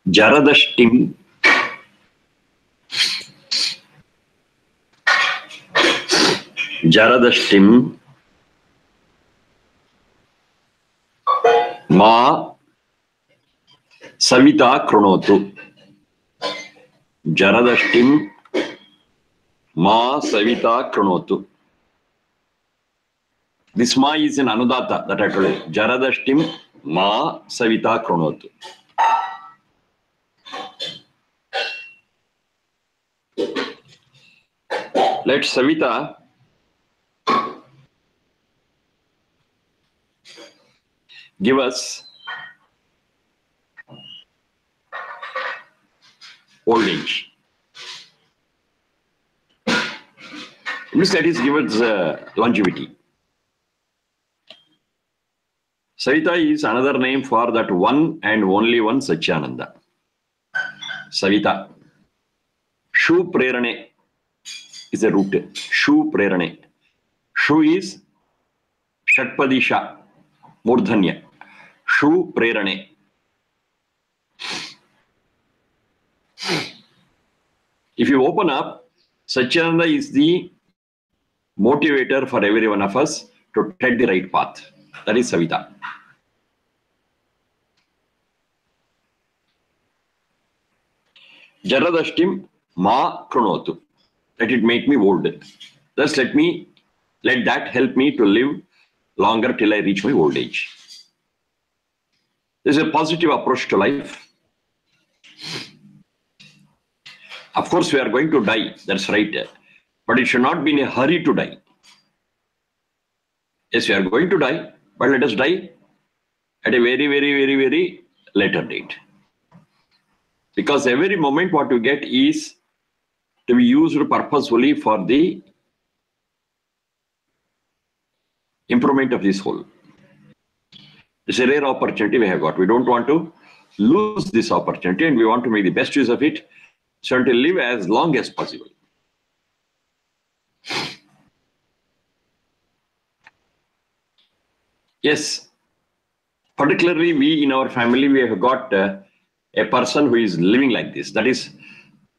Jaradashtim Ma Savita Kronotu. Jaradashtim Ma Savita Kronotu. This Ma is in Anudata that I told you. Jaradashtim Ma Savita Kronotu. Let Savita give us old age. Means that is give us longevity. Savita is another name for that one and only one Satyananda. Savita. Shu Prerane is a root. Shu Prerane. Shu is Shatpadisha, Murdhanya. Shu Prerane. If you open up, Satyananda is the motivator for every one of us to tread the right path. That is Savita. Jaradashtim Ma Kronotu. Let it make me old. Thus let that help me to live longer till I reach my old age. This is a positive approach to life. Of course, we are going to die. That's right. But it should not be in a hurry to die. Yes, we are going to die, but let us die at a very, very, very, very later date. Because every moment what you get is to be used purposefully for the improvement of this whole. It's a rare opportunity we have got. We don't want to lose this opportunity and we want to make the best use of it so to live as long as possible. Yes, particularly we in our family, we have got a person who is living like this. That is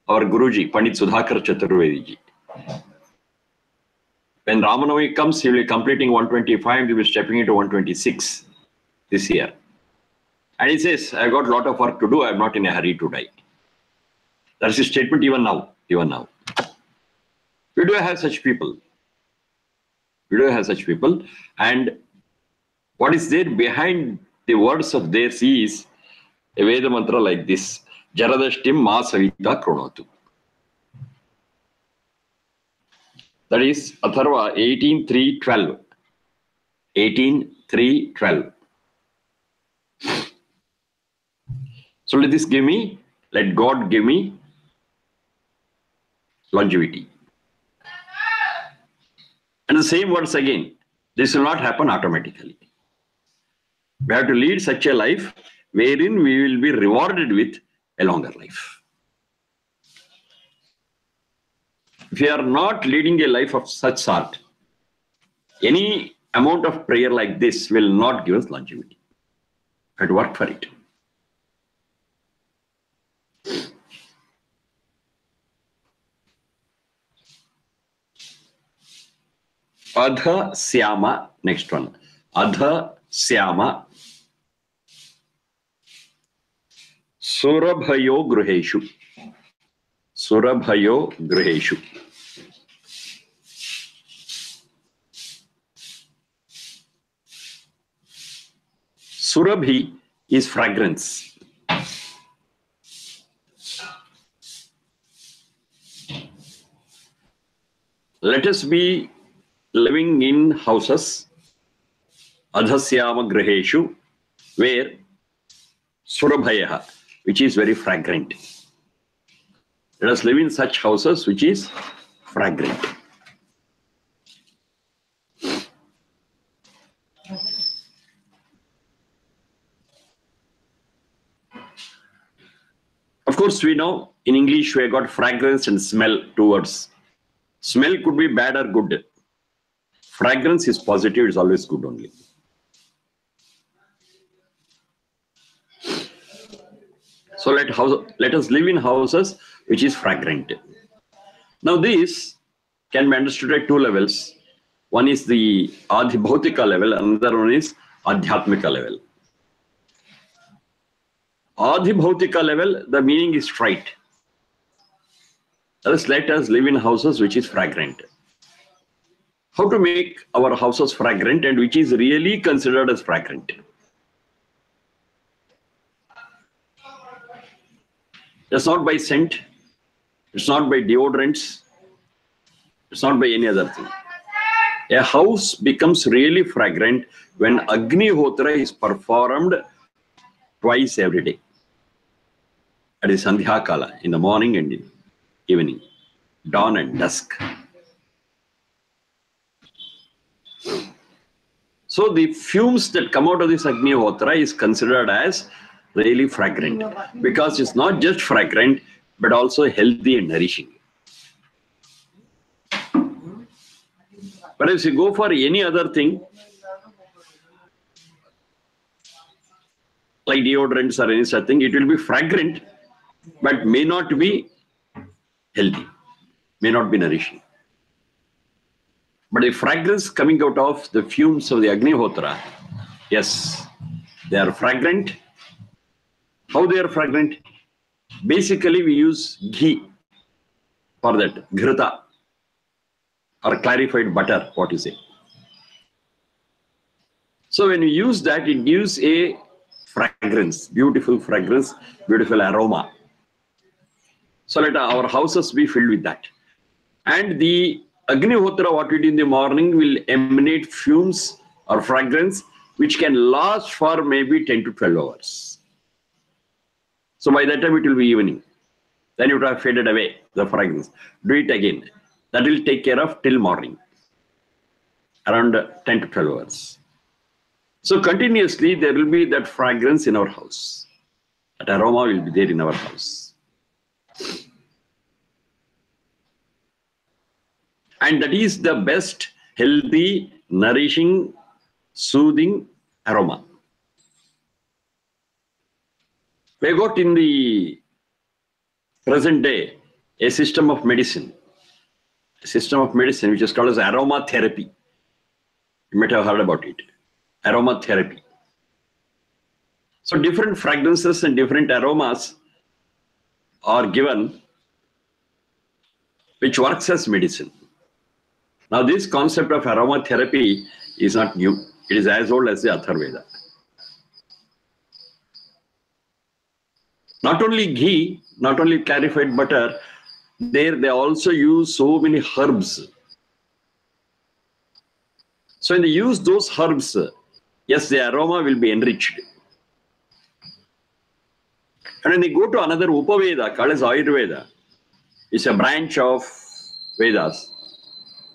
our Guruji, Pandit Sudhakara Sharma. When Ramanavami comes, he will be completing 125, he will be stepping into 126 this year. And he says, I got a lot of work to do, I am not in a hurry to die. That's his statement even now. We do have such people. And what is there behind the words of theirs is a Veda mantra like this. Jaradashtim Ma Savita Kronotu. That is Atharva 18.3.12. 18.3.12. So let God give me longevity. And the same words again. This will not happen automatically. We have to lead such a life wherein we will be rewarded with a longer life. If we are not leading a life of such sort, any amount of prayer like this will not give us longevity. We have to work for it. Adha Syama, next one. Adha Syama. Surabhayo Gruheshu. Surabhayo Gruheshu. Surabhi is fragrance. Let us be living in houses, Adhasyama Graheshu, where Surabhaya, which is very fragrant. Let us live in such houses which is fragrant. Of course, we know in English we have got fragrance and smell, two words. Smell could be bad or good. Fragrance is positive, it's always good only. So let us live in houses which is fragrant. Now this can be understood at two levels. One is the adhibhautika level, another one is adhyatmika level. Adhibhautika level, the meaning is straight. Thus, let us live in houses which is fragrant. How to make our houses fragrant and which is really considered as fragrant? It's not by scent, it's not by deodorants, it's not by any other thing. A house becomes really fragrant when Agnihotra is performed twice every day. That is Sandhya Kala, in the morning and in evening, dawn and dusk. So the fumes that come out of this Agnihotra is considered as really fragrant because it's not just fragrant but also healthy and nourishing. But if you go for any other thing, like deodorants or any such thing, it will be fragrant but may not be healthy, may not be nourishing. But the fragrance coming out of the fumes of the Agnihotra, yes, they are fragrant. How they are fragrant? Basically, we use ghee for that, ghrita, or clarified butter, what you say. So when you use that, it gives a fragrance, beautiful aroma. So let our houses be filled with that. And the Agnihotra, what we do in the morning, will emanate fumes or fragrance which can last for maybe 10 to 12 hours. So by that time it will be evening. Then it will have faded away, the fragrance. Do it again. That will take care of till morning, around 10 to 12 hours. So continuously there will be that fragrance in our house. That aroma will be there in our house. And that is the best, healthy, nourishing, soothing aroma. We got in the present day a system of medicine which is called as aromatherapy. You might have heard about it. Aromatherapy. So different fragrances and different aromas are given which works as medicine. Now this concept of aromatherapy is not new. It is as old as the Atharvaveda. Not only ghee, not only clarified butter, there they also use so many herbs. So when they use those herbs, yes, the aroma will be enriched. And when they go to another Upaveda called as Ayurveda, it's a branch of Vedas.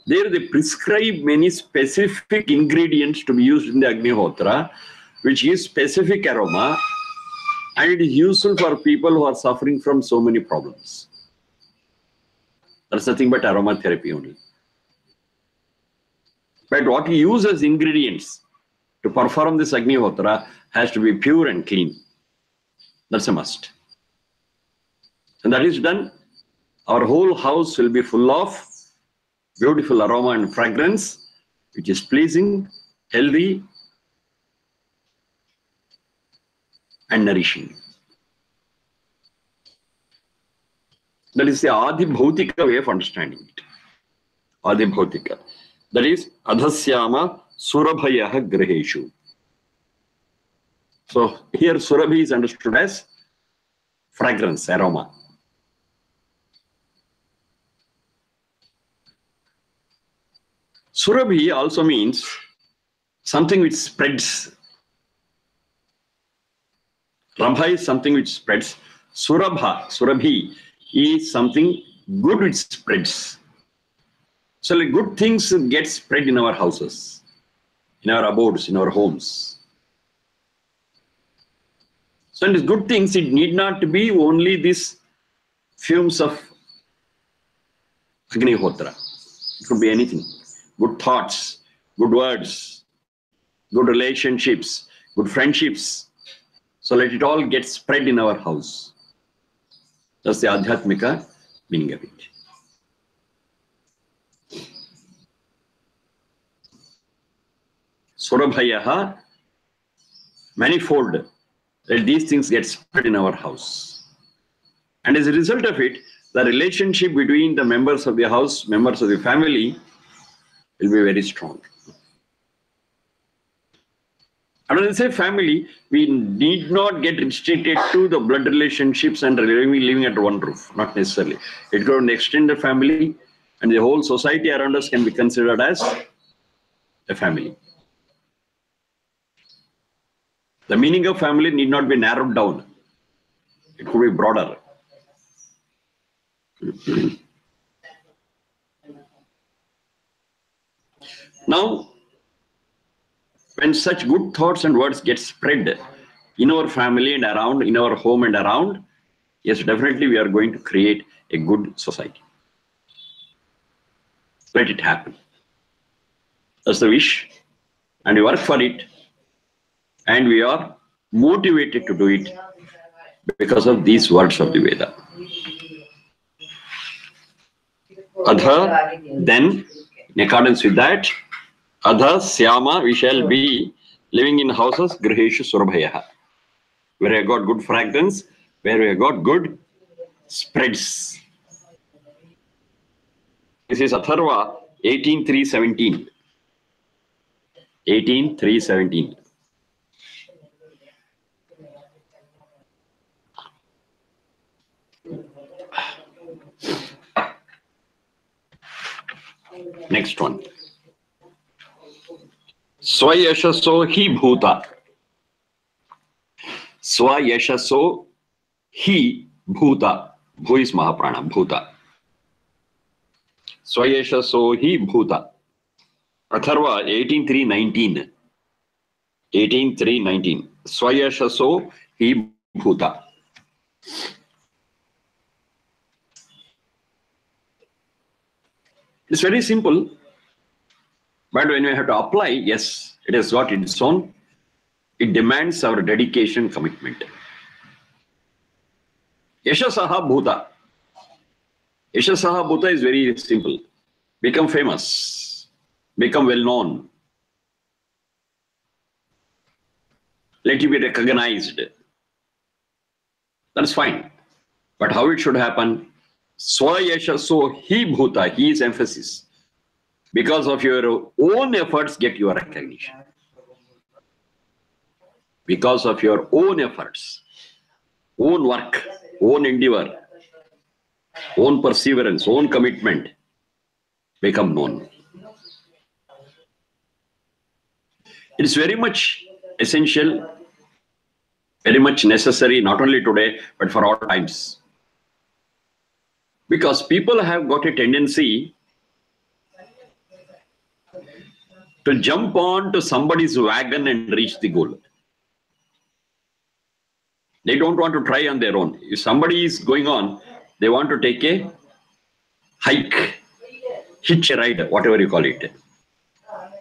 There they prescribe many specific ingredients to be used in the Agnihotra, which gives specific aroma, and it is useful for people who are suffering from so many problems. That's nothing but aromatherapy only. But what we use as ingredients to perform this Agnihotra has to be pure and clean. That's a must. And that is done, our whole house will be full of beautiful aroma and fragrance, which is pleasing, healthy, and nourishing. That is the Adhibhautika way of understanding it. Adhibhautika. That is Adhasyama Surabhayaha Graheshu. So here Surabhi is understood as fragrance, aroma. Surabhi also means something which spreads. Rabha is something which spreads. Surabhi is something good which spreads. So like good things get spread in our houses, in our abodes, in our homes. So in these good things, it need not be only these fumes of Agnihotra. It could be anything. Good thoughts, good words, good relationships, good friendships. So let it all get spread in our house. That's the Adhyatmika meaning of it. Surabhayaha, manifold, that these things get spread in our house. And as a result of it, the relationship between the members of the house, members of the family, will be very strong. And when I say family, we need not get restricted to the blood relationships and living under one roof, not necessarily. It could be an extended family, and the whole society around us can be considered as a family. The meaning of family need not be narrowed down. It could be broader. Now, when such good thoughts and words get spread in our family and around, in our home and around, yes, definitely we are going to create a good society. Let it happen. That's the wish. And we work for it. And we are motivated to do it because of these words of the Veda. Adha, then, in accordance with that, Adha Syama, we shall be living in houses, Griheshu Surabhayaha, where we have got good fragrance, where we have got good spreads. This is Atharva 18:3:17. 18:3:17. Next one. Swayashaso hi bhuta. Swayashaso hi bhuta. Bhu is Mahaprana, bhuta. Swayashaso hi bhuta. Atharva 18:3:19. 18:3:19. Swayashaso hi bhuta. It's very simple, but when we have to apply, yes, it has got its own. It demands our dedication, commitment. Yashasaha bhuta. Yashasaha bhuta is very simple. Become famous, become well known. Let you be recognized. That's fine. But how it should happen? Swayashaso hi bhuta, he is emphasis. Because of your own efforts, get your recognition. Because of your own efforts, own work, own endeavor, own perseverance, own commitment, become known. It is very much essential, very much necessary, not only today, but for all times. Because people have got a tendency to jump on to somebody's wagon and reach the goal. They don't want to try on their own. If somebody is going on, they want to take a hike, hitch a ride, whatever you call it.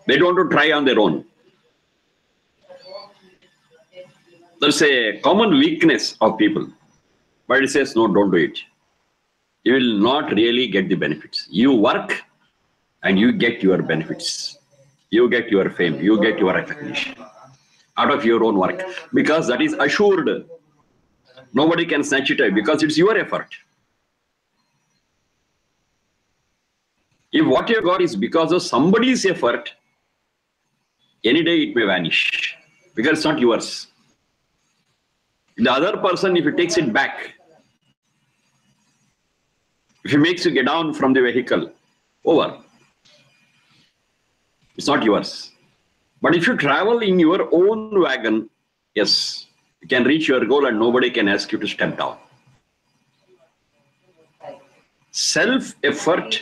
They don't want to try on their own. There's a common weakness of people, but it says, no, don't do it. You will not really get the benefits. You work and you get your benefits. You get your fame, you get your recognition out of your own work, because that is assured. Nobody can snatch it away because it's your effort. If what you got is because of somebody's effort, any day it may vanish because it's not yours. The other person, if he takes it back, if he makes you get down from the vehicle, over. It's not yours. But if you travel in your own wagon, yes, you can reach your goal and nobody can ask you to step down. Self-effort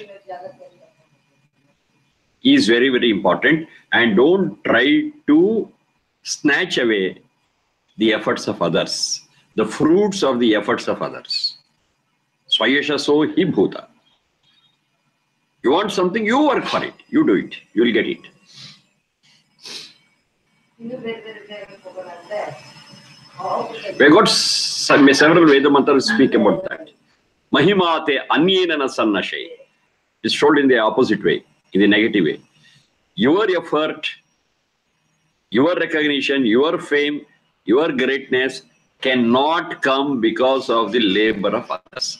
is very, very important, and don't try to snatch away the efforts of others, the fruits of the efforts of others. Swayasha so hi bhuta. You want something, you work for it, you do it, you will get it. We got several Veda mantras speak about that. Mahimate anyena na sannashe. It's told in the opposite way, in the negative way. Your effort, your recognition, your fame, your greatness cannot come because of the labor of others.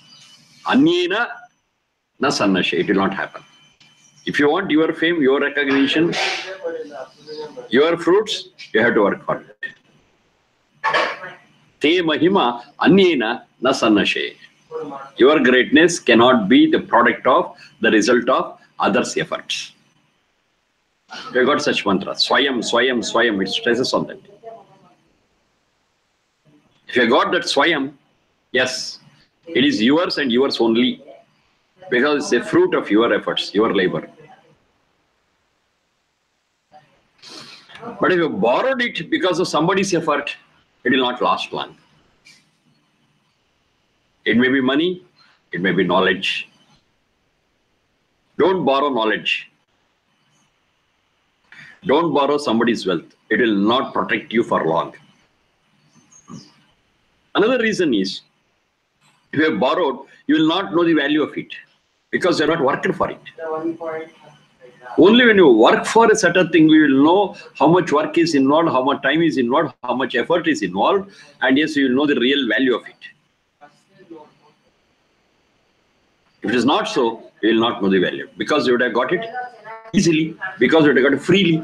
Anyena na sannashe. It will not happen. If you want your fame, your recognition, your fruits, you have to work for it. Te mahima anyena na sannashe. Your greatness cannot be the product of, the result of others' efforts. We got such mantra. Swayam, swayam, swayam. It stresses on that. If you got that swayam, yes, it is yours and yours only. Because it's a fruit of your efforts, your labor. But if you borrowed it because of somebody's effort, it will not last long. It may be money, it may be knowledge. Don't borrow knowledge. Don't borrow somebody's wealth. It will not protect you for long. Another reason is, if you have borrowed, you will not know the value of it because you are not working for it. Only when you work for a certain thing, we will know how much work is involved, how much time is involved, how much effort is involved, and yes, you will know the real value of it. If it is not so, you will not know the value because you would have got it easily, because you would have got it freely.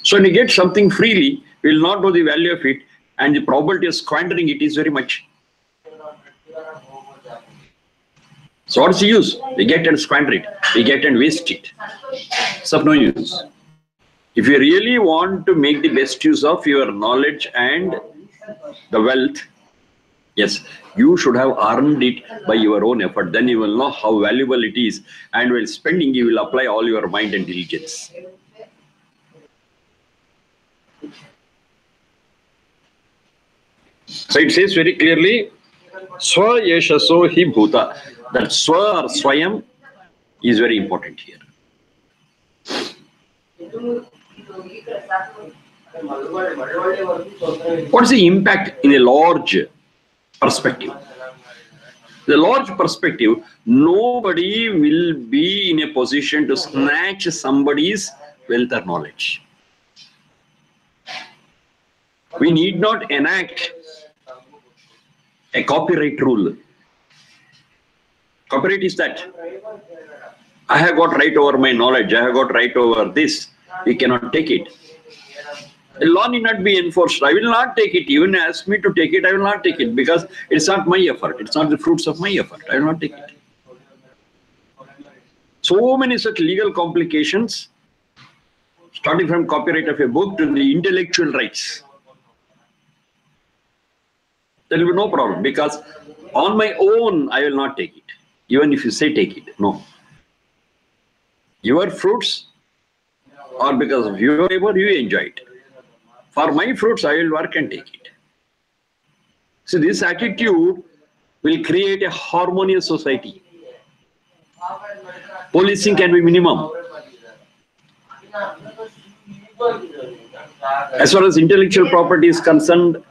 So when you get something freely, you will not know the value of it, and the probability of squandering it is very much. So what's the use? We get and squander it. We get and waste it. It's of no use. If you really want to make the best use of your knowledge and the wealth, yes, you should have earned it by your own effort. Then you will know how valuable it is. And while spending, you will apply all your mind and diligence. So it says very clearly, Swa Yeshaso Hi Bhuta. That Swa or Swayam is very important here. What is the impact in a large perspective? The large perspective, nobody will be in a position to snatch somebody's wealth or knowledge. We need not enact a copyright rule. Copyright is that I have got right over my knowledge, I have got right over this, you cannot take it. The law need not be enforced. I will not take it. Even ask me to take it, I will not take it because it's not my effort. It's not the fruits of my effort. I will not take it. So many such legal complications, starting from copyright of a book to the intellectual rights. There will be no problem because on my own, I will not take it. Even if you say take it, no. Your fruits are because of your labor, you enjoy it. For my fruits, I will work and take it. So this attitude will create a harmonious society. Policing can be minimum. As far as intellectual property is concerned,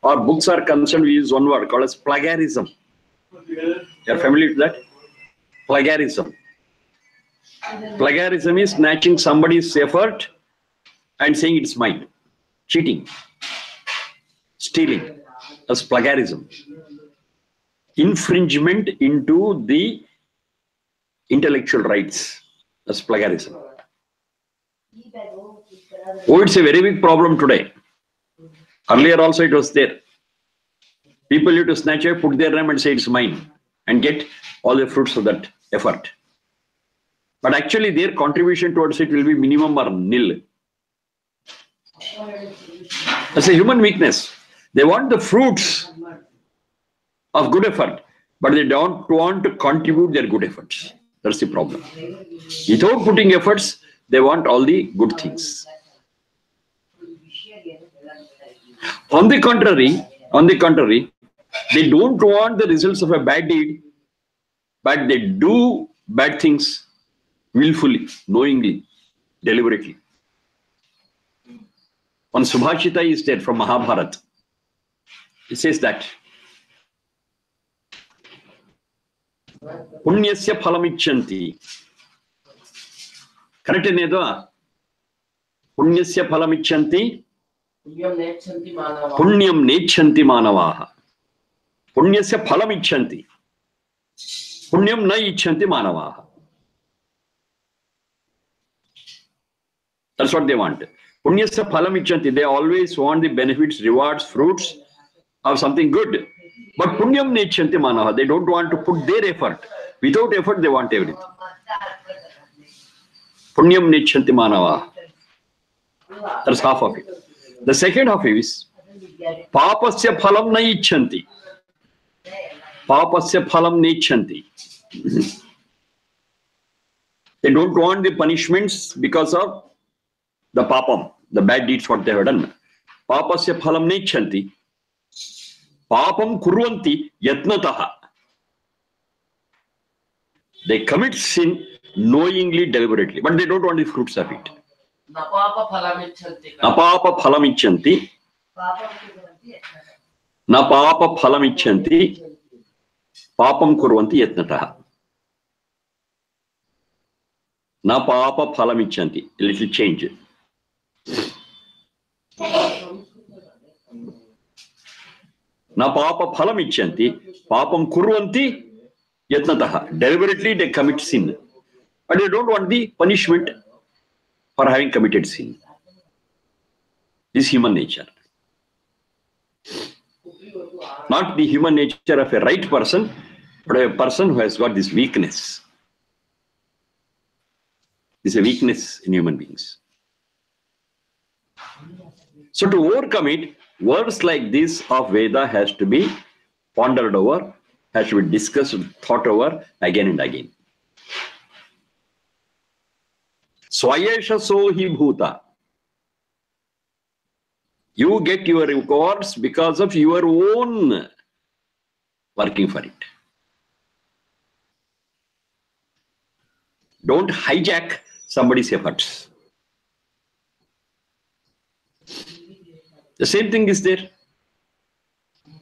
or books are concerned, we use one word called as plagiarism. You are familiar with that? Plagiarism. Plagiarism is snatching somebody's effort and saying it's mine. Cheating. Stealing. That's plagiarism. Infringement into the intellectual rights. That's plagiarism. Oh, it's a very big problem today. Earlier also it was there. People used to snatch it, put their name and say it's mine and get all the fruits of that effort. But actually their contribution towards it will be minimum or nil. That's a human weakness. They want the fruits of good effort, but they don't want to contribute their good efforts. That's the problem. Without putting efforts, they want all the good things. On the contrary, they don't want the results of a bad deed, but they do bad things willfully, knowingly, deliberately. One Subhashita is there from Mahabharata. It says that Punyasya phalamichanti. Correct in Edo? Punyasya phalamichanti. Punyam nechanti manavaha. Punyasya phalamichanti. Punyam na ichanti manavaha. That's what they want. Punyasya phalamichanti. They always want the benefits, rewards, fruits of something good. But punyam nechanti manavaha. They don't want to put their effort. Without effort, they want everything. Punyam nechanti manavaha. That's half of it. The second half is papasya phalam na ichanti. Papasya phalam nechanti. They don't want the punishments because of the papam, the bad deeds what they have done. Papasya phalam nechanti. Papam kurvanti yatnataha. They commit sin knowingly, deliberately, but they don't want the fruits of it. Napapa phalamichanti. Napapa phalamichanti. Papam kurvanti yatnataha. Napapa phalamichanti. A little change. Napapa phalamichanti. Papam kurvanti yatnataha. Deliberately they commit sin. But they don't want the punishment for having committed sin. This is human nature. Not the human nature of a right person, but a person who has got this weakness. This is a weakness in human beings. So to overcome it, words like this of Veda has to be pondered over, has to be discussed, thought over again and again. Swayesha sohi bhuta. You get your rewards because of your own working for it. Don't hijack somebody's efforts. The same thing is there.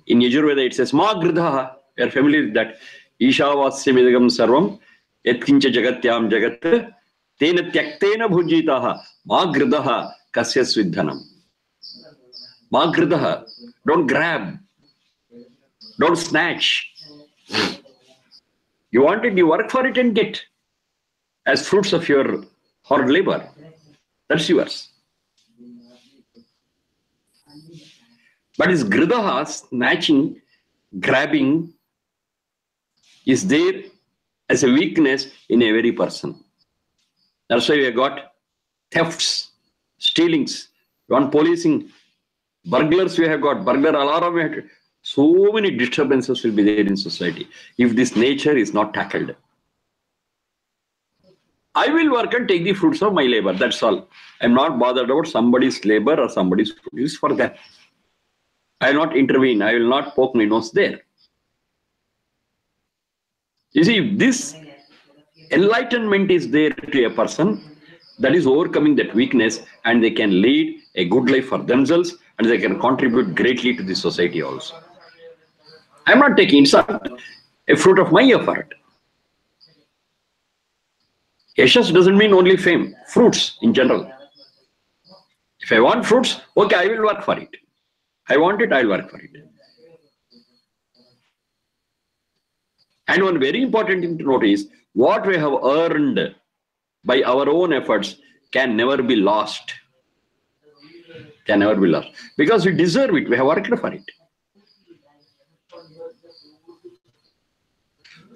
In Yajurveda it says, Ma gridhaha. You are familiar with that. Isha vasyamidagam sarvam yatkincha jagatyam jagat tena tyaktena bhujitaha ma gridhaha kasya svidhanam. Ma gridhaha. Don't grab. Don't snatch. You want it, you work for it and get as fruits of your hard labor. That's yours. But is gridaha, snatching, grabbing, is there as a weakness in every person. That's why we have got thefts, stealings, on policing, burglars we have got, burglar alarm we have got. So many disturbances will be there in society if this nature is not tackled. I will work and take the fruits of my labor. That's all. I'm not bothered about somebody's labor or somebody's fruits for that. I will not intervene. I will not poke my nose there. You see, if this enlightenment is there to a person, that is overcoming that weakness, and they can lead a good life for themselves, and they can contribute greatly to the society also. I'm not taking it's a fruit of my effort. Yashas doesn't mean only fame, fruits in general. If I want fruits, okay, I will work for it. I want it, I will work for it. And one very important thing to note is, what we have earned by our own efforts can never be lost. Can never be lost. Because we deserve it, we have worked for it.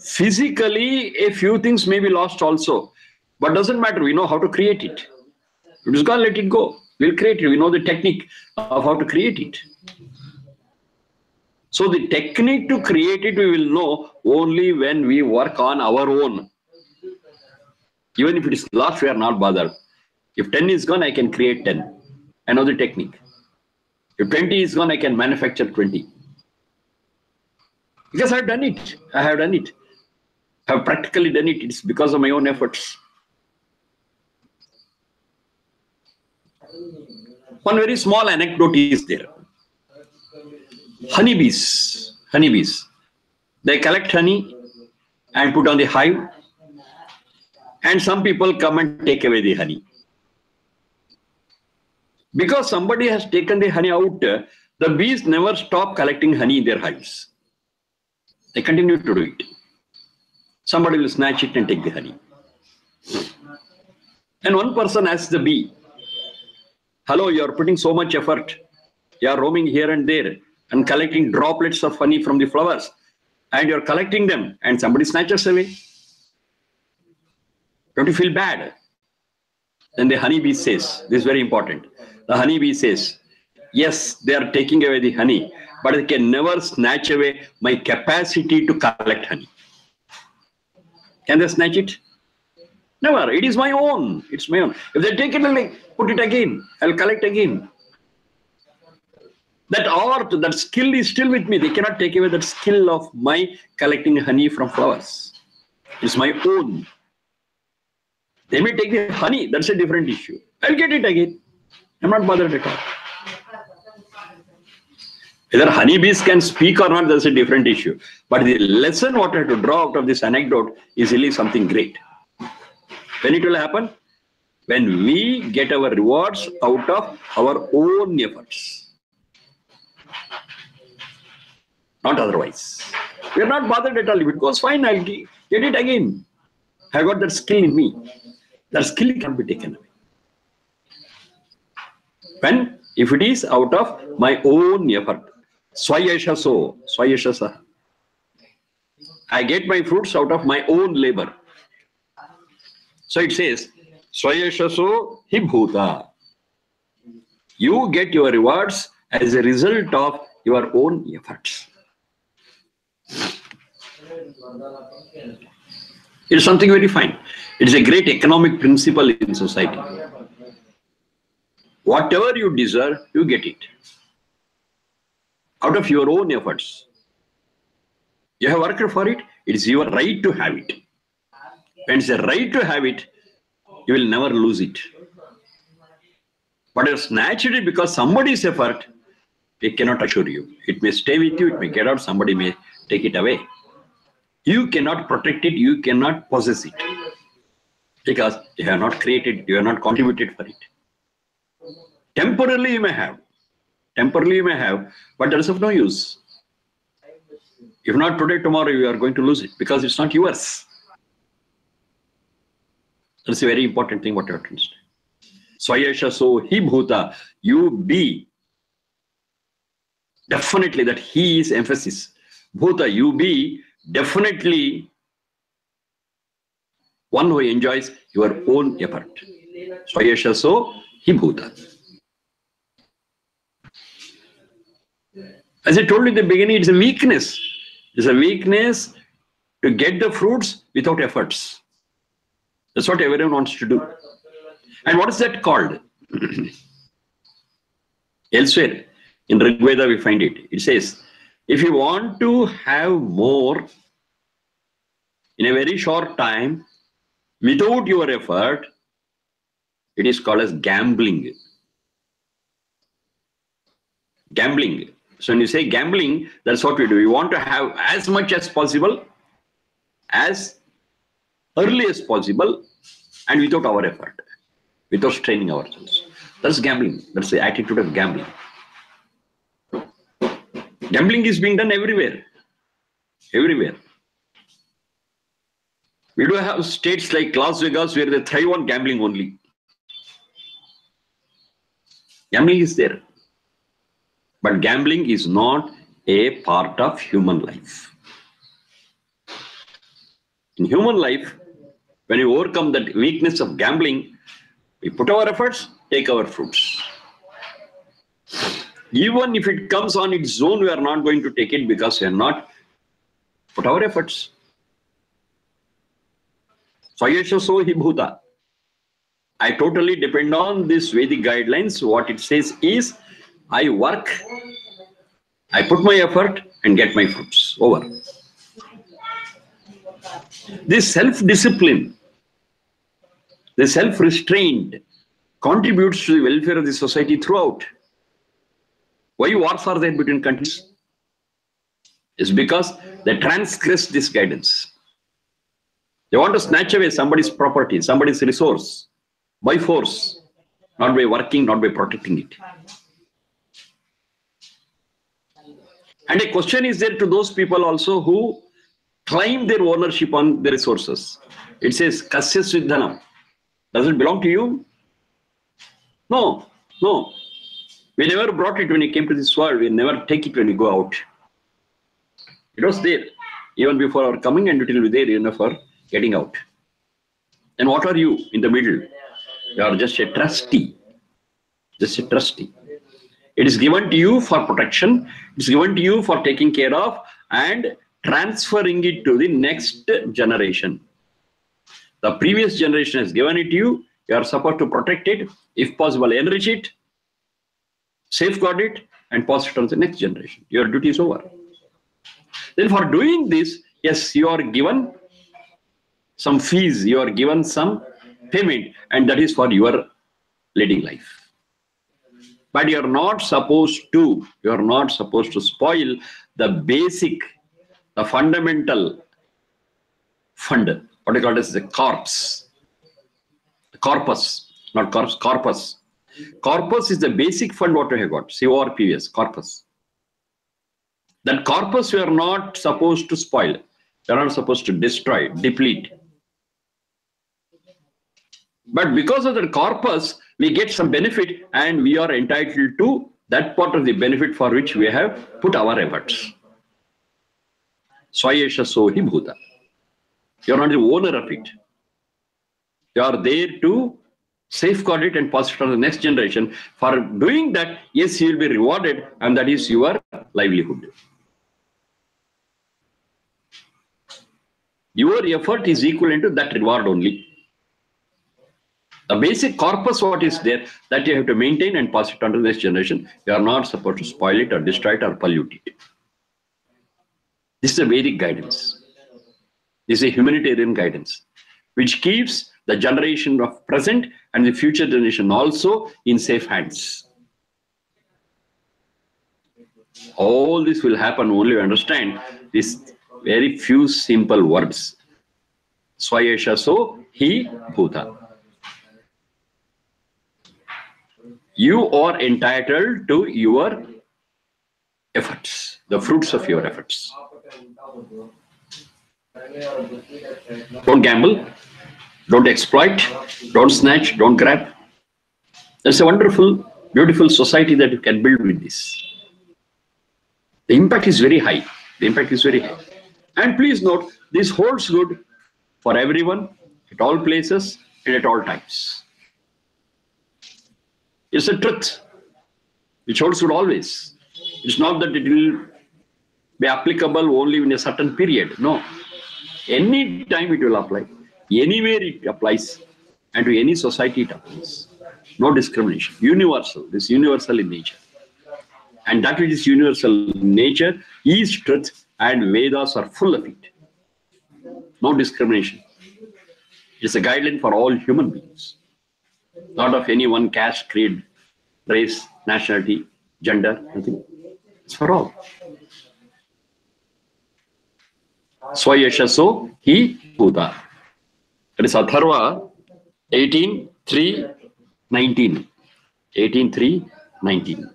Physically, a few things may be lost also. But doesn't matter, we know how to create it. We just gotta let it go. We'll create it. We know the technique of how to create it. So the technique to create it, we will know only when we work on our own. Even if it is lost, we are not bothered. If 10 is gone, I can create 10. I know the technique. If 20 is gone, I can manufacture 20. Because I have done it. I have done it. I have practically done it. It's because of my own efforts. One very small anecdote is there. Honeybees. Honeybees. They collect honey and put on the hive. And some people come and take away the honey. Because somebody has taken the honey out, the bees never stop collecting honey in their hives. They continue to do it. Somebody will snatch it and take the honey. And one person asks the bee, hello, you are putting so much effort. You are roaming here and there and collecting droplets of honey from the flowers. And you are collecting them and somebody snatches away. Don't you feel bad? Then the honeybee says, this is very important. The honeybee says, yes, they are taking away the honey, but they can never snatch away my capacity to collect honey. Can they snatch it? Never. It is my own. It's my own. If they take it, I'll put it again. I'll collect again. That art, that skill is still with me. They cannot take away that skill of my collecting honey from flowers. It's my own. They may take the honey. That's a different issue. I'll get it again. I'm not bothered at all. Whether honeybees can speak or not, that's a different issue. But the lesson what I have to draw out of this anecdote is really something great. When it will happen? When we get our rewards out of our own efforts. Not otherwise. We are not bothered at all. If it goes fine, I'll get it again. I got that skill in me. That skill can be taken away. When? If it is out of my own effort. Swayesha so, swayesha sa. I get my fruits out of my own labor. So it says, swayesha so hi bhuta. You get your rewards as a result of your own efforts. It is something very fine. It is a great economic principle in society. Whatever you deserve, you get it. Out of your own efforts. You have worked for it, it is your right to have it. When it's a right to have it, you will never lose it. But if you snatch it because somebody's effort, it cannot assure you. It may stay with you, it may get out, somebody may take it away. You cannot protect it, you cannot possess it. Because you have not created, you have not contributed for it. Temporarily you may have. Temporarily you may have, but that is of no use. If not today, tomorrow you are going to lose it because it's not yours. That's a very important thing what you have to understand. Swayesha so hi bhuta, you be. Definitely that he is emphasis. Bhuta, you be definitely one who enjoys your own effort. Swayesha so hi bhuta. As I told you in the beginning, it's a weakness. It's a weakness to get the fruits without efforts. That's what everyone wants to do. And what is that called? Elsewhere, in Rig Veda we find it. It says, if you want to have more in a very short time, without your effort, it is called as gambling. Gambling. So when you say gambling, that's what we do. We want to have as much as possible, as early as possible, and without our effort, without straining ourselves. That's gambling. That's the attitude of gambling. Gambling is being done everywhere. Everywhere. We do have states like Las Vegas where they thrive on gambling only. Gambling is there. But gambling is not a part of human life. In human life, when we overcome that weakness of gambling, we put our efforts, take our fruits. Even if it comes on its own, we are not going to take it because we are not put our efforts. Swayesha so hi bhuta. I totally depend on these Vedic guidelines. What it says is, I work, I put my effort and get my fruits. Over. This self-discipline, the self-restraint contributes to the welfare of the society throughout. Why wars are there between countries? It's because they transgress this guidance. They want to snatch away somebody's property, somebody's resource by force, not by working, not by protecting it. And a question is there to those people also who claim their ownership on the resources. It says, Kasya Siddhanam. Does it belong to you? No, no. We never brought it when you came to this world. We never take it when you go out. It was there even before our coming, and it will be there even for getting out. And what are you in the middle? You are just a trustee. Just a trustee. It is given to you for protection. It is given to you for taking care of and transferring it to the next generation. The previous generation has given it to you. You are supposed to protect it, if possible, enrich it, safeguard it, and pass it on to the next generation. Your duty is over. Then for doing this, yes, you are given some fees, you are given some payment, and that is for your leading life. But you are not supposed to spoil the basic, the fundamental fund. What I call it is the corpus. Corpus, not corpus, corpus. Corpus is the basic fund what we have got. CORPUS, corpus. That corpus we are not supposed to spoil. We are not supposed to destroy, deplete. But because of the corpus, we get some benefit and we are entitled to that part of the benefit for which we have put our efforts. Swayesha sohi bhuta. You are not the owner of it. You are there to safeguard it and pass it on to the next generation. For doing that, yes, you will be rewarded, and that is your livelihood. Your effort is equivalent to that reward only. The basic corpus, what is there, that you have to maintain and pass it on to the next generation. You are not supposed to spoil it or destroy it or pollute it. This is a Vedic guidance. This is a humanitarian guidance, which keeps the generation of present and the future generation also in safe hands. All this will happen only you understand these very few simple words. Swayesha so hi bhuta. You are entitled to your efforts, the fruits of your efforts. Don't gamble, don't exploit, don't snatch, don't grab. There's a wonderful, beautiful society that you can build with this. The impact is very high. The impact is very high. And please note, this holds good for everyone, at all places, and at all times. It's a truth which holds good always. It's not that it will be applicable only in a certain period. No. Any time it will apply. Anywhere it applies. And to any society it applies. No discrimination. Universal. This is universal in nature. And that which is universal in nature is truth, and Vedas are full of it. No discrimination. It's a guideline for all human beings. Not of any one caste, creed, race, nationality, gender, nothing. It's for all. Swayashaso hi bhuta. That is Atharva 18:3-19. 18:3-19.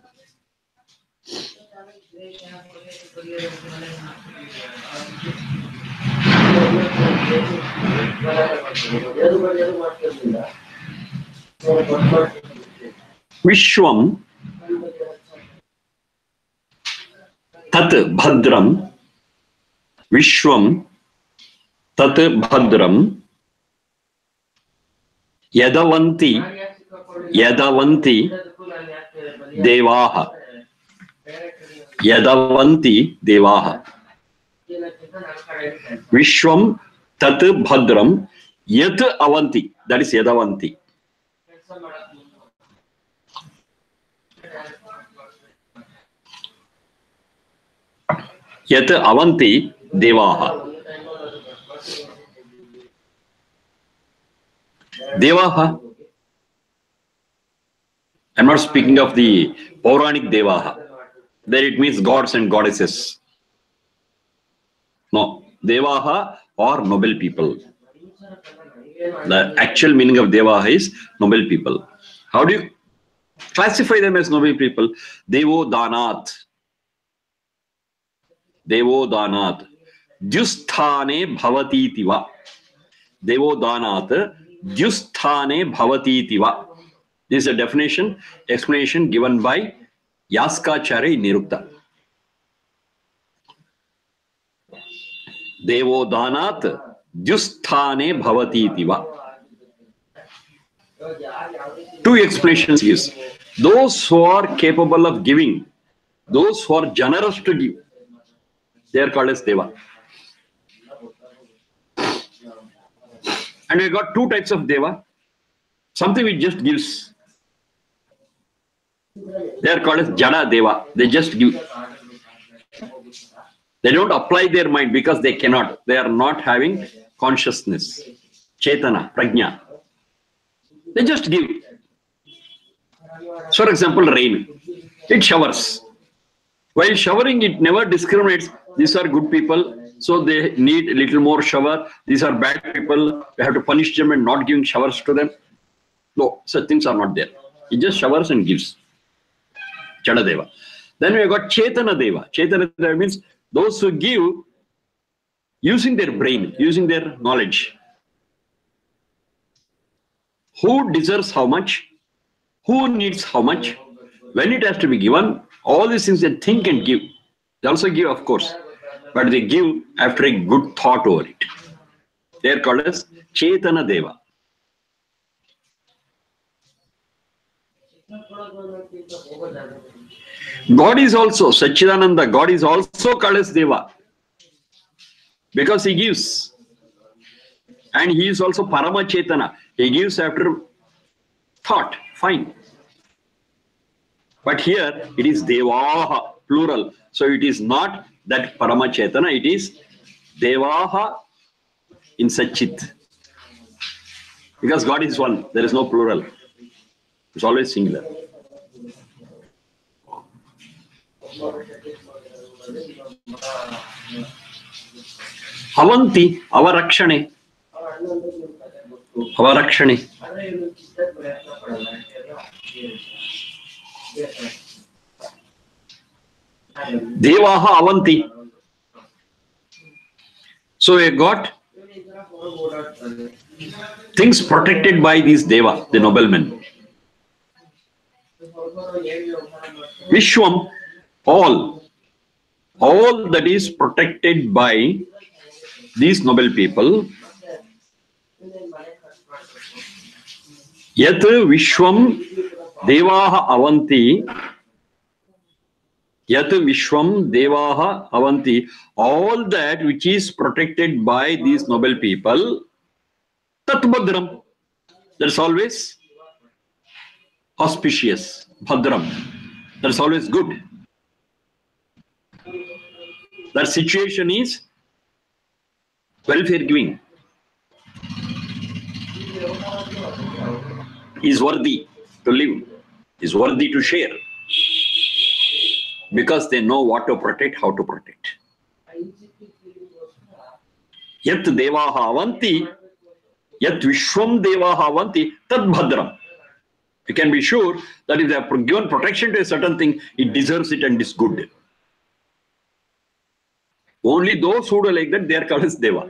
Vishwam tat bhadram. Vishwam tat bhadram. Yadavanti devaha. Yadavanti devaha. Vishwam tat bhadram yat avanti. That is yadavanti. Yat avanti devaha. Devaha. I'm not speaking of the Puranic Devaha. There it means gods and goddesses. No. Devaha or noble people. The actual meaning of Devaha is noble people. How do you classify them as noble people? Devo Danat. Devo Danat. Dyusthane bhavati tiva. Devo Danat. Dyusthane bhavati tiva. This is a definition, explanation given by Yaskacharya Nirukta. Devo Danat. Dyusthane bhavati tiva. Two explanations is those who are capable of giving, those who are generous to give, they are called as Deva. And we got two types of Deva. Something which just gives. They are called as Jada Deva. They just give. They don't apply their mind because they cannot. They are not having consciousness, Chetana, Prajna. They just give. So, for example, rain. It showers. While showering, it never discriminates. These are good people, so they need a little more shower. These are bad people. We have to punish them and not giving showers to them. No, such things are not there. It just showers and gives. Chada Deva. Then we have got Chetana Deva. Chetana Deva means those who give using their brain, using their knowledge. Who deserves how much? Who needs how much? When it has to be given, all these things they think and give. They also give, of course, but they give after a good thought over it. They are called as Chetana Deva. God is also, Satchidananda, God is also called as Deva. Because he gives. And he is also Parama Chetana. He gives after thought. Fine. But here it is Devaha, plural. So it is not that Parama Chetana, it is Devaha in Satchit. Because God is one, there is no plural. It's always singular. Avanti, avarakshane. Avarakshane. Devaha avanti. So we got things protected by these Deva, the noblemen. Vishwam, all that is protected by these noble people. Yat Vishwam Devaha Avanti. Yat Vishwam Devaha Avanti. All that which is protected by these noble people. Tat Bhadram. That's always auspicious. Bhadram. That's always good. That situation is welfare giving. Is worthy to live, is worthy to share, because they know what to protect, how to protect. Yat Devaha Avanti, Yat Vishwam Devaha Avanti, Tad Bhadram. You can be sure that if they have given protection to a certain thing, it deserves it and is good. Only those who do like that, they are called as Deva.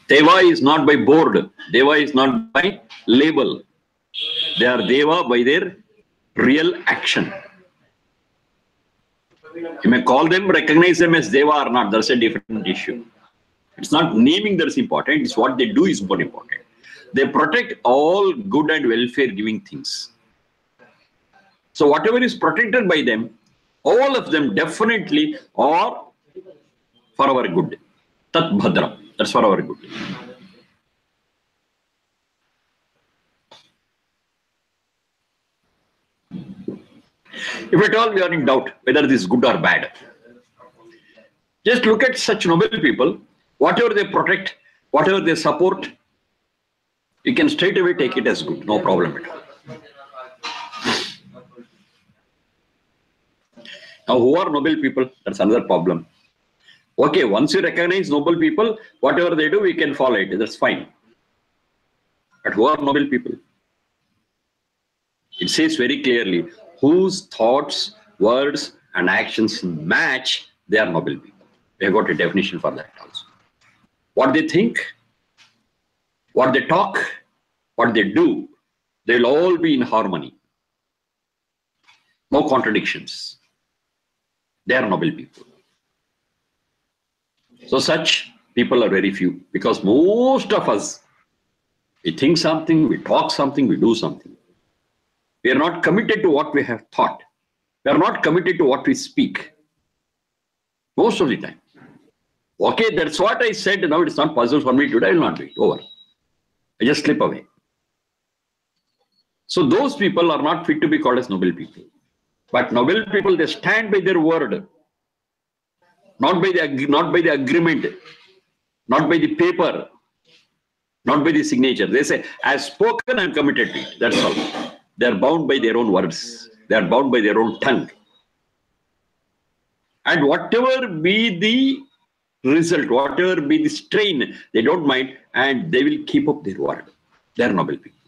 Deva is not by board. Deva is not by label. They are Deva by their real action. You may call them, recognize them as Deva or not. That's a different issue. It's not naming that's important. It's what they do is more important. They protect all good and welfare giving things. So whatever is protected by them, all of them definitely are for our good. Tat Bhadram. That's for our good. If at all we are in doubt whether this is good or bad, just look at such noble people. Whatever they protect, whatever they support, you can straight away take it as good. No problem at all. Now, who are noble people? That's another problem. Okay, once you recognize noble people, whatever they do, we can follow it. That's fine. But who are noble people? It says very clearly, whose thoughts, words, and actions match, they are noble people. We have got a definition for that also. What they think, what they talk, what they do, they'll all be in harmony. No contradictions. They are noble people. So such people are very few, because most of us, we think something, we talk something, we do something. We are not committed to what we have thought. We are not committed to what we speak. Most of the time. Okay, that's what I said. Now it's not possible for me today. I will not do it. Over. I just slip away. So those people are not fit to be called as noble people. But noble people, they stand by their word. Not by the agreement. Not by the paper. Not by the signature. They say, as spoken, I am committed to it. That's all. They are bound by their own words. They are bound by their own tongue. And whatever be the result, whatever be the strain, they don't mind, and they will keep up their word. They are noble people.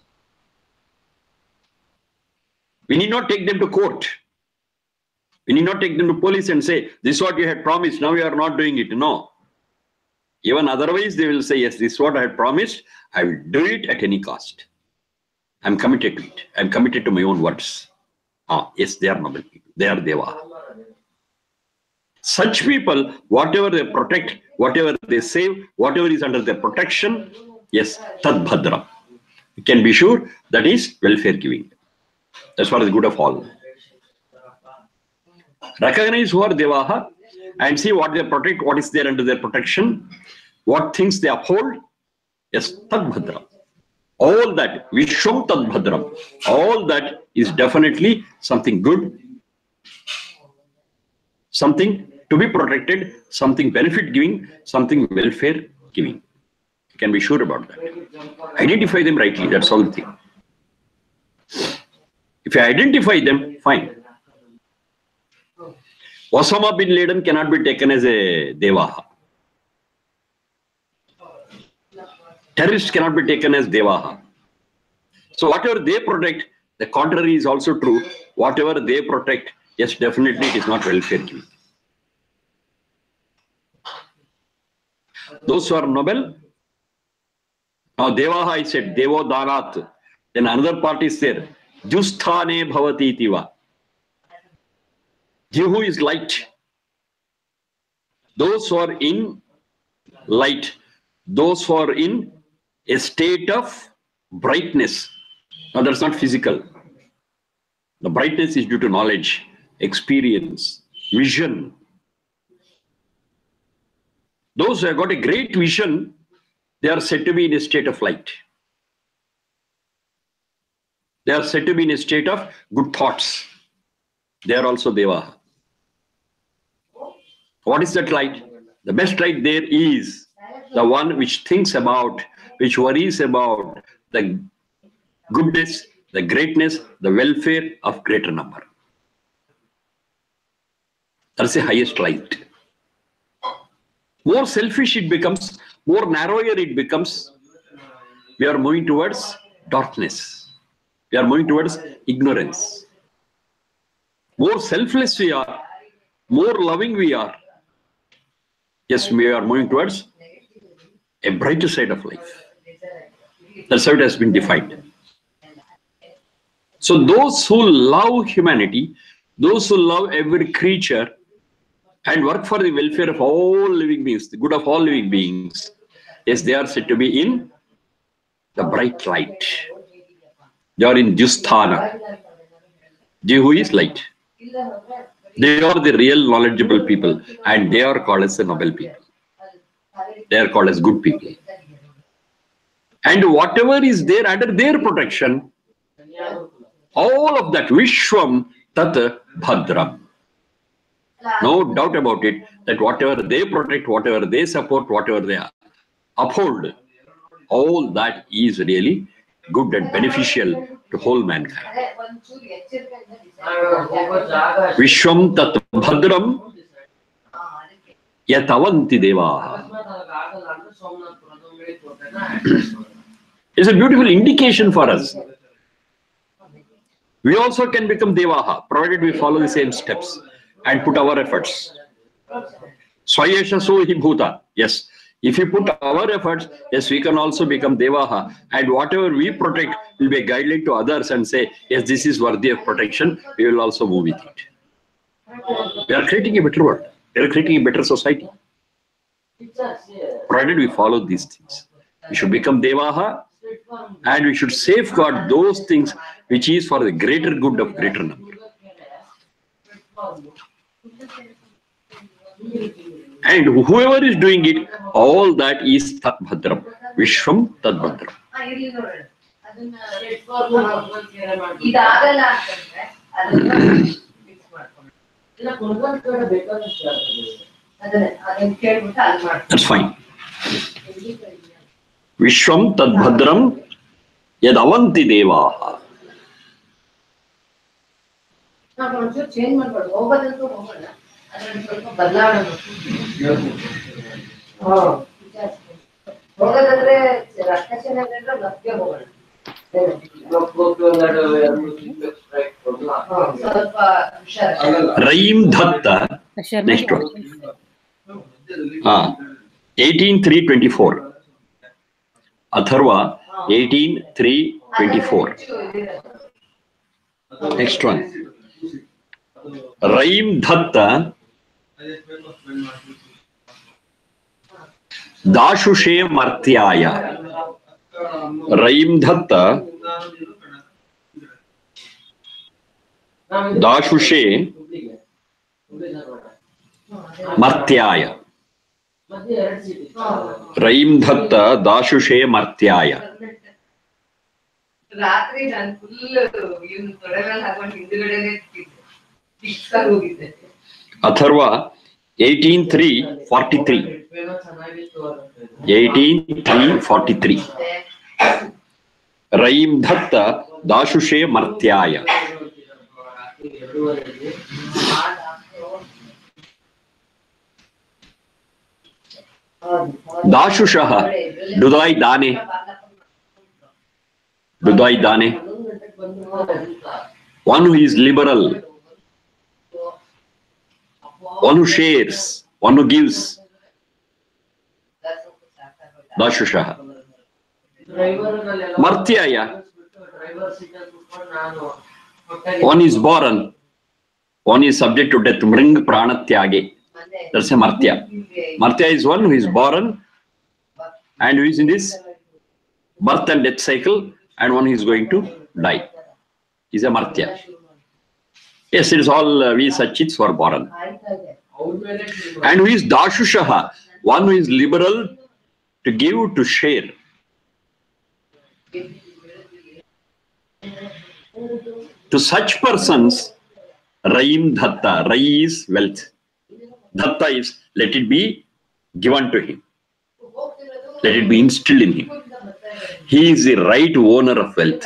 We need not take them to court. We need not take them to police and say, this is what you had promised, now you are not doing it. No. Even otherwise, they will say, yes, this is what I had promised. I will do it at any cost. I'm committed to it. I'm committed to my own words. Yes, they are noble people. They are Deva. Such people, whatever they protect, whatever they save, whatever is under their protection, yes, tad bhadram. You can be sure that is welfare giving. That's for the good of all. Recognize who are Devaha and see what they protect, what is there under their protection, what things they uphold. Yes, tad bhadram. All that, Vishwam tad bhadram. All that is definitely something good, something to be protected, something benefit giving, something welfare giving. You can be sure about that. Identify them rightly, that's all the thing. If you identify them, fine. Osama bin Laden cannot be taken as a Devaha. Terrorists cannot be taken as Devaha. So whatever they protect, the contrary is also true. Whatever they protect, yes, definitely it is not welfare giving. Those who are noble, now Devaha I said, Devo Danat. Then another part is there. Justhane bhavati tiva. Jihu is light. Those who are in light, those who are in a state of brightness. Now that's not physical. The brightness is due to knowledge, experience, vision. Those who have got a great vision, they are said to be in a state of light. They are said to be in a state of good thoughts. They are also Deva. What is that light? The best light there is the one which thinks about, which worries about the goodness, the greatness, the welfare of greater number. That's the highest light. More selfish it becomes, more narrower it becomes. We are moving towards darkness. We are moving towards ignorance. More selfless we are, more loving we are. Yes, we are moving towards a brighter side of life. That's how it has been defined. So those who love humanity, those who love every creature and work for the welfare of all living beings, the good of all living beings, yes, they are said to be in the bright light. They are in Justhana. Jihu is light. They are the real knowledgeable people and they are called as the noble people. They are called as good people. And whatever is there under their protection, all of that, Vishwam Tat Bhadram. No doubt about it, that whatever they protect, whatever they support, whatever they uphold, all that is really good and beneficial to whole mankind. Vishwam tat bhadram yatavanti devaha. It's a beautiful indication for us. We also can become devaha, provided we follow the same steps and put our efforts. Swayesha sohi bhuta. Yes. If we put our efforts, yes, we can also become devaha. And whatever we protect will be a guideline to others and say, yes, this is worthy of protection. We will also move with it. We are creating a better world. We are creating a better society. Provided we follow these things. We should become devaha and we should safeguard those things which is for the greater good of greater number. And whoever is doing it, all that is Tat Bhadram. Vishwam Tat Bhadram. That's fine. Vishwam Tat Bhadram Yad Avanti Devaha. Raim Dhatta. Next one. 18:3:24. Atharva 18:3:24. Next one. Raim Dhatta Dashushe Martyaya. Raim Dhatta Dashushe Martyaya. Raim Dhatta Dashushe Martyaya. Atharva 18:3:43. 18:3:43. Raim Dhatta Dashushe Martyaya. Dashushaha Dudai Dane. Dudai Dane. One who is liberal. One who shares. One who gives. Dashushaha. Martyaya. One is born. One is subject to death. Mring pranatyage. That's a Martya. Martya is one who is born and who is in this birth and death cycle, and one who is going to die. Is a Martya. Yes, it is all we Sachits who are born. And who is Dashushaha, one who is liberal to give, to share. To such persons, Raim Dhatta. Rai is wealth. Dhatta is let it be given to him. Let it be instilled in him. He is the right owner of wealth.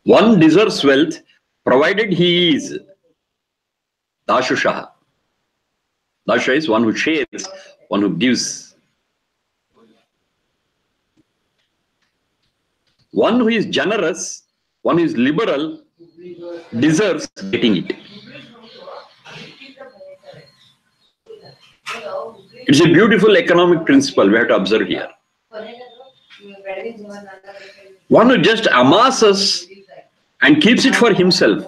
One deserves wealth provided he is Dashushaha. Dashusha is one who shares, one who gives. One who is generous, one who is liberal, deserves getting it. It's a beautiful economic principle we have to observe here. One who just amasses and keeps it for himself,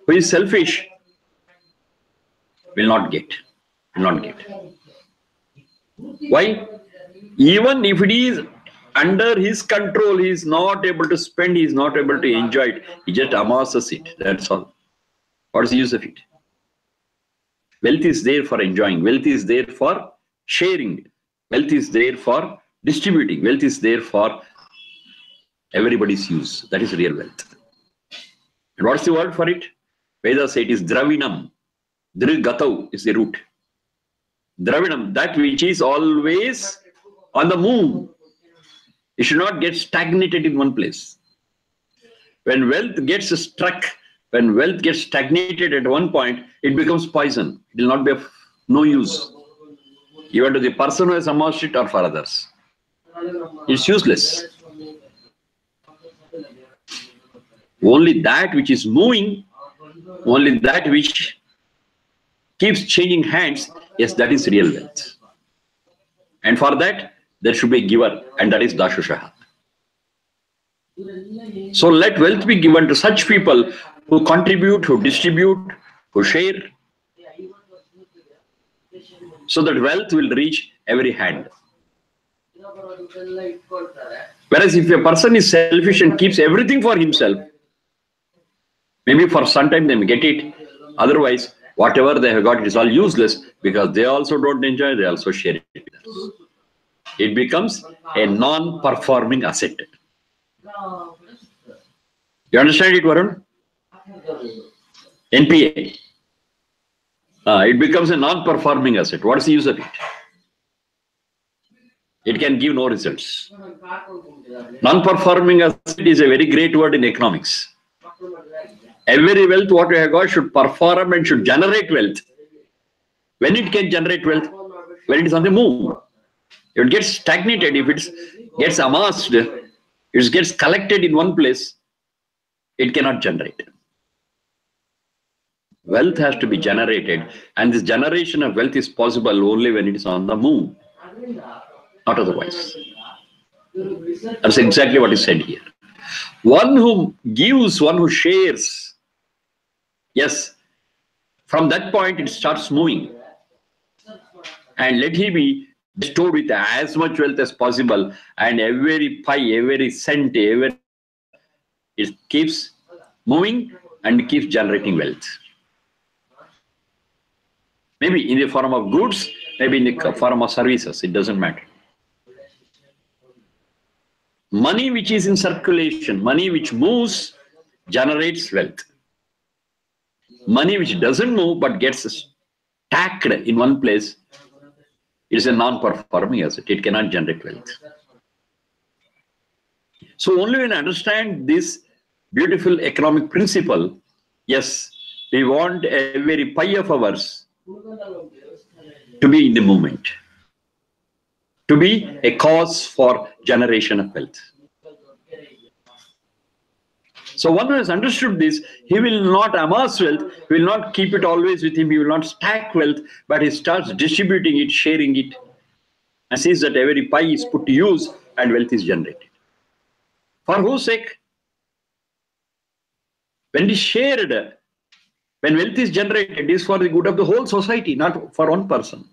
who is selfish, will not get. Will not get. Why? Even if it is under his control, he is not able to spend, he is not able to enjoy it. He just amasses it. That's all. What is the use of it? Wealth is there for enjoying. Wealth is there for sharing. Wealth is there for distributing. Wealth is there for everybody's use. That is real wealth. And what's the word for it? Vedas say it is Dravinam. Drigatau is the root. Dravinam, that which is always on the move. It should not get stagnated in one place. When wealth gets struck, when wealth gets stagnated at one point, it becomes poison. It will not be of no use, even to the person who has amassed it or for others. It's useless. Only that which is moving, only that which keeps changing hands, yes, that is real wealth. And for that, there should be a giver, and that is Dashushaha. So let wealth be given to such people who contribute, who distribute, who share, so that wealth will reach every hand. Whereas if a person is selfish and keeps everything for himself, maybe for some time they may get it. Otherwise, whatever they have got is all useless, because they also don't enjoy, they also share it. It becomes a non-performing asset. You understand it, Varun? NPA. It becomes a non-performing asset. What is the use of it? It can give no results. Non-performing asset is a very great word in economics. Every wealth what we have got should perform and should generate wealth. When it can generate wealth? When it is on the move. If it gets stagnated, if it gets amassed, if it gets collected in one place, it cannot generate. Wealth has to be generated, and this generation of wealth is possible only when it is on the move, not otherwise. That's exactly what is said here. One who gives, one who shares, yes, from that point it starts moving. And let he be bestowed with as much wealth as possible, and every pie, every cent, it keeps moving and keeps generating wealth. Maybe in the form of goods, maybe in the form of services, it doesn't matter. Money which is in circulation, money which moves, generates wealth. Money which doesn't move but gets stacked in one place is a non-performing asset. It cannot generate wealth. So only when I understand this beautiful economic principle, yes, we want every pie of ours to be in the movement, to be a cause for generation of wealth. So one who has understood this, he will not amass wealth, he will not keep it always with him, he will not stack wealth, but he starts distributing it, sharing it, and sees that every pie is put to use and wealth is generated. For whose sake? When it is shared, when wealth is generated, it is for the good of the whole society, not for one person.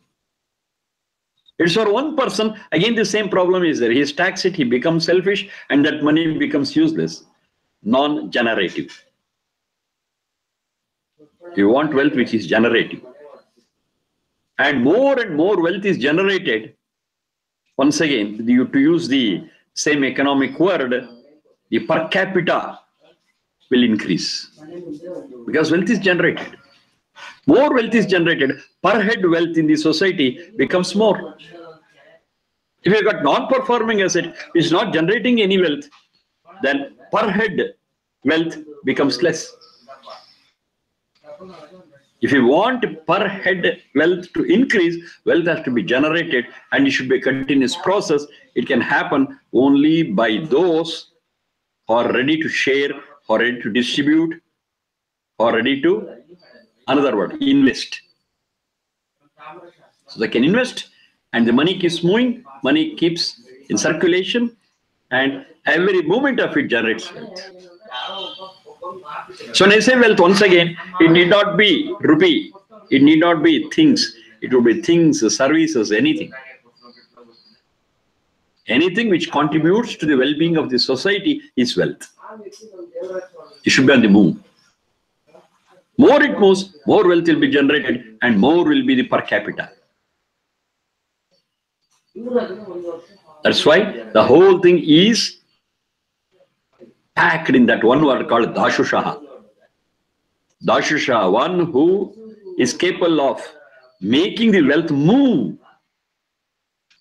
It's for one person, again the same problem is there. He stacks it, he becomes selfish, and that money becomes useless, non-generative. You want wealth which is generative. And more wealth is generated. Once again, to use the same economic word, the per capita will increase. Because wealth is generated. More wealth is generated, per head wealth in the society becomes more. If you have got non-performing asset, which is not generating any wealth, then per head wealth becomes less. If you want per head wealth to increase, wealth has to be generated, and it should be a continuous process. It can happen only by those who are ready to share, who are ready to distribute, who are ready to, another word, invest. So they can invest, and the money keeps moving, money keeps in circulation, and every movement of it generates wealth. So when I say wealth, once again, it need not be rupee, it need not be things, it will be things, services, anything. Anything which contributes to the well-being of the society is wealth. It should be on the move. More it moves, more wealth will be generated, and more will be the per capita. That's why the whole thing is packed in that one word called Dashushaha. Dashushaha, one who is capable of making the wealth move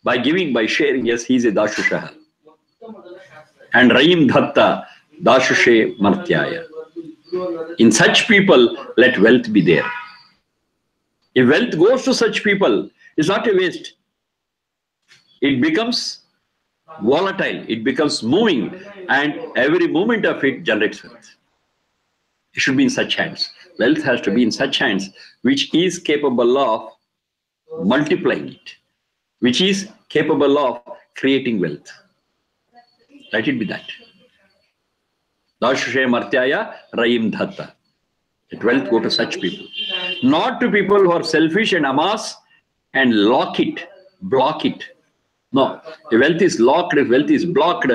by giving, by sharing. Yes, he is a Dashushaha. and Raim Dhatta Dashushe Martyaya. In such people, let wealth be there. If wealth goes to such people, it's not a waste. It becomes volatile, it becomes moving, and every moment of it generates wealth. It should be in such hands. Wealth has to be in such hands which is capable of multiplying it, which is capable of creating wealth. Let it be that. Dashushe Martyaya Raim Dhatta. Let wealth go to such people. Not to people who are selfish and amass and lock it, block it. No. If wealth is locked, if wealth is blocked,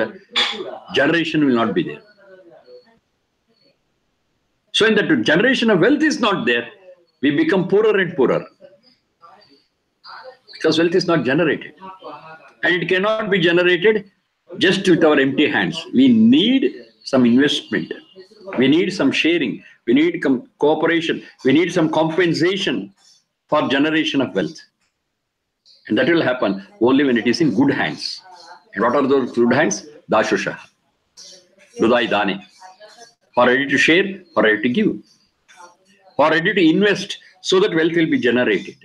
generation will not be there. So in that generation of wealth is not there, we become poorer and poorer. Because wealth is not generated. And it cannot be generated just with our empty hands. We need some investment. We need some sharing. We need cooperation. We need some compensation for generation of wealth. And that will happen only when it is in good hands. And what are those good hands? Dashusha. Dudai Dane. For ready to share, for ready to give. For ready to invest so that wealth will be generated.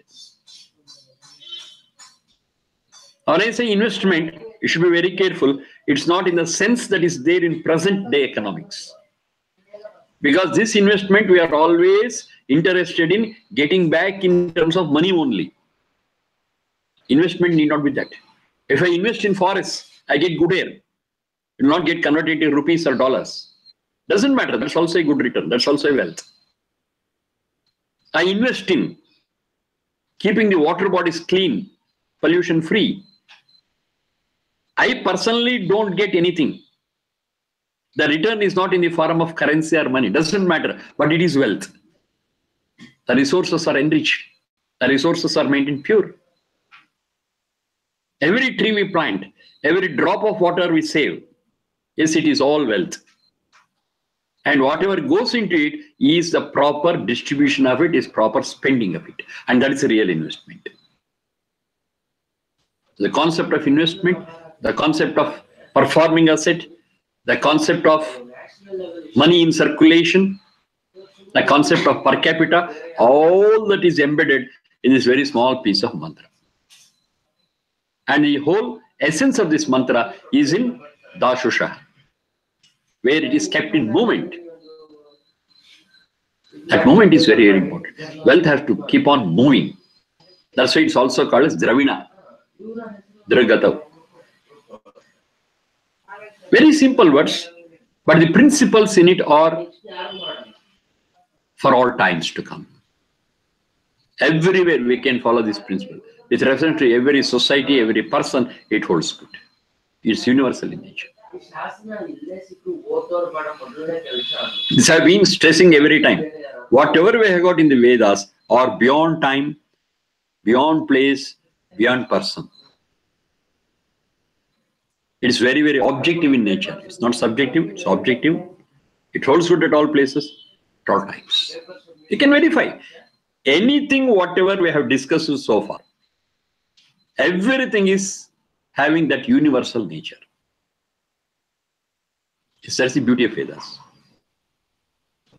When I say investment, you should be very careful. It's not in the sense that is there in present day economics. Because this investment, we are always interested in getting back in terms of money only. Investment need not be that. If I invest in forests, I get good air. It will not get converted into rupees or dollars. Doesn't matter. That's also a good return. That's also a wealth. I invest in keeping the water bodies clean, pollution free. I personally don't get anything. The return is not in the form of currency or money. Doesn't matter, but it is wealth. The resources are enriched. The resources are maintained pure. Every tree we plant, every drop of water we save, yes, it is all wealth. And whatever goes into it is the proper distribution of it, is proper spending of it. And that is a real investment. The concept of investment, the concept of performing asset, the concept of money in circulation, the concept of per capita, all that is embedded in this very small piece of mantra. And the whole essence of this mantra is in Dashusha, where it is kept in movement. That movement is very, very important. Wealth has to keep on moving. That's why it's also called as Dravina. Dragatav. Very simple words, but the principles in it are for all times to come. Everywhere we can follow this principle. With reference to every society, every person, it holds good. It's universal in nature. This I've been stressing every time. Whatever we have got in the Vedas are beyond time, beyond place, beyond person. It's very, very objective in nature. It's not subjective, it's objective. It holds good at all places, at all times. You can verify anything, whatever we have discussed so far. Everything is having that universal nature. That's the beauty of Vedas.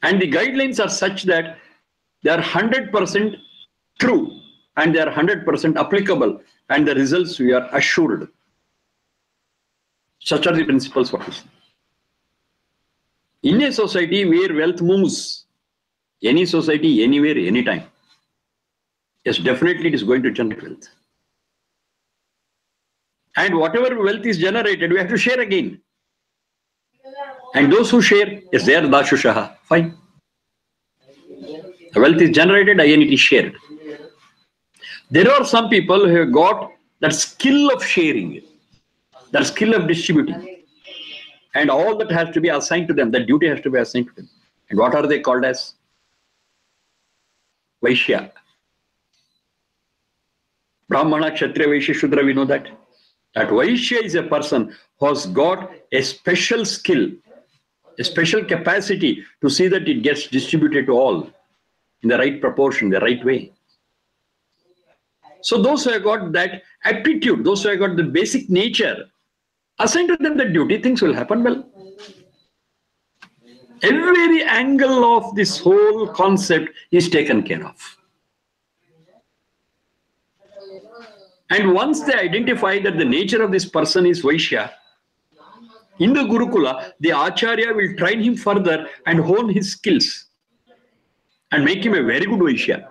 And the guidelines are such that they are 100% true and they are 100% applicable, and the results we are assured. Such are the principles for this. In a society where wealth moves, any society, anywhere, anytime, yes, definitely it is going to generate wealth. And whatever wealth is generated, we have to share again. And those who share, yes, they are Dashushaha. Fine. The wealth is generated, again it is shared. There are some people who have got that skill of sharing, that skill of distributing. And all that has to be assigned to them, that duty has to be assigned to them. And what are they called as? Vaishya. Brahmana, Kshatriya, Vaishya, Shudra, we know that. That Vaishya is a person who has got a special skill, a special capacity to see that it gets distributed to all in the right proportion, the right way. So those who have got that aptitude, those who have got the basic nature Assign to them the duty, things will happen well. Every angle of this whole concept is taken care of. And once they identify that the nature of this person is Vaishya, in the Gurukula, the Acharya will train him further and hone his skills and make him a very good Vaishya.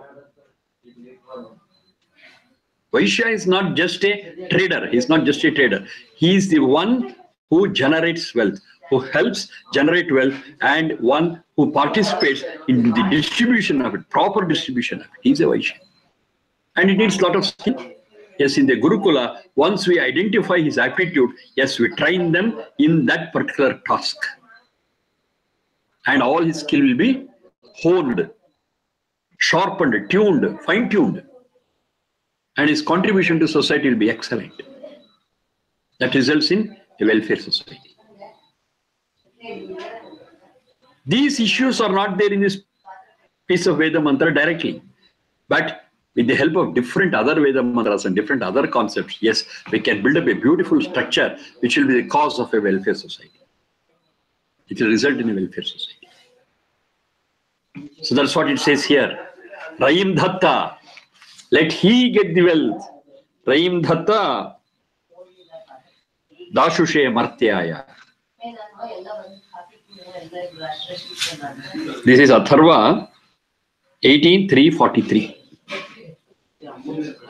Vaishya is not just a trader. He is not just a trader. He is the one who generates wealth, who helps generate wealth, and one who participates in the distribution of it, proper distribution of it. He is a Vaishya. And it needs a lot of skill. Yes, in the Gurukula, once we identify his aptitude, yes, we train them in that particular task. And all his skill will be honed, sharpened, tuned, fine-tuned. And his contribution to society will be excellent. That results in a welfare society. These issues are not there in this piece of Veda mantra directly. But with the help of different other Veda mantras and different other concepts, yes, we can build up a beautiful structure which will be the cause of a welfare society. It will result in a welfare society. So that's what it says here. Raim Dhatta, let he get the wealth. Raim Dhatta, Dashushe Martyaya. This is Atharva 18:343.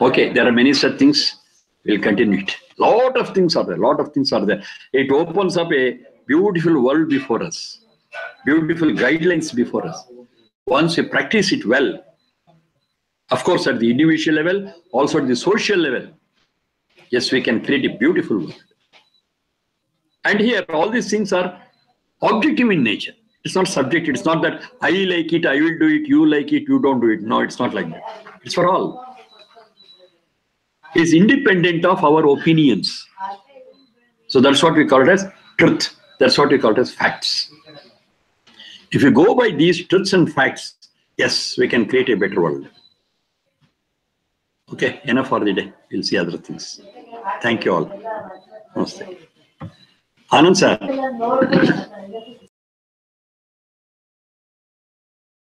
Okay, there are many such things. We'll continue it. Lot of things are there. Lot of things are there. It opens up a beautiful world before us. Beautiful guidelines before us. Once we practice it well, of course, at the individual level, also at the social level, yes, we can create a beautiful world. And here, all these things are objective in nature. It's not subjective. It's not that I like it, I will do it, you like it, you don't do it. No, it's not like that. It's for all. It's independent of our opinions. So that's what we call it as truth. That's what we call it as facts. If you go by these truths and facts, yes, we can create a better world. Okay, enough for the day. We'll see other things. Thank you all. Namaste. Anand sir.